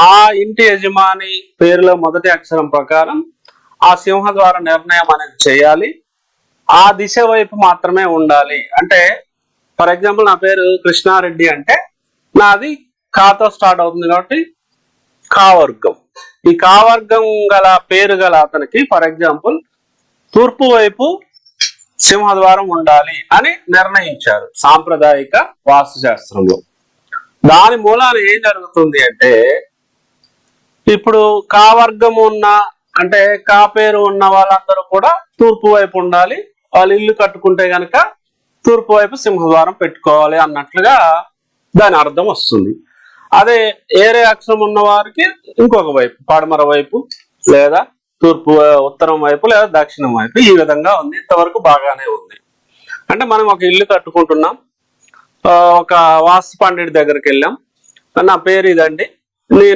ఆ ఇంటి యజమాని పేరులో మొదటి అక్షరం ప్రకారం ఆ సింహద్వార నిర్ణయం అనేది చేయాలి. ఆ దిశ వైపు మాత్రమే ఉండాలి. అంటే ఫర్ ఎగ్జాంపుల్ నా పేరు కృష్ణారెడ్డి అంటే నాది కాతో స్టార్ట్ అవుతుంది కాబట్టి కావర్గం. ఈ కావర్గం గల పేరు గల అతనికి ఫర్ ఎగ్జాంపుల్ తూర్పు వైపు సింహద్వారం ఉండాలి అని నిర్ణయించారు సాంప్రదాయిక వాస్తుశాస్త్రంలో. దాని మూలాన ఏం జరుగుతుంది అంటే ఇప్పుడు కా వర్గం ఉన్న అంటే కా పేరు ఉన్న వాళ్ళందరూ కూడా తూర్పు వైపు ఉండాలి. వాళ్ళు ఇల్లు కట్టుకుంటే గనక తూర్పు వైపు సింహద్వారం పెట్టుకోవాలి అన్నట్లుగా దాని అర్థం వస్తుంది. అదే ఏరే అక్షరం ఉన్న వారికి ఇంకొక వైపు పడమర వైపు లేదా తూర్పు ఉత్తరం వైపు లేదా దక్షిణం వైపు ఈ విధంగా ఉంది. ఇంతవరకు బాగానే ఉంది. అంటే మనం ఒక ఇల్లు కట్టుకుంటున్నాం, ఒక వాస్తు పండితుడి దగ్గరికి వెళ్ళాం, నా పేరు ఇదండి, నేను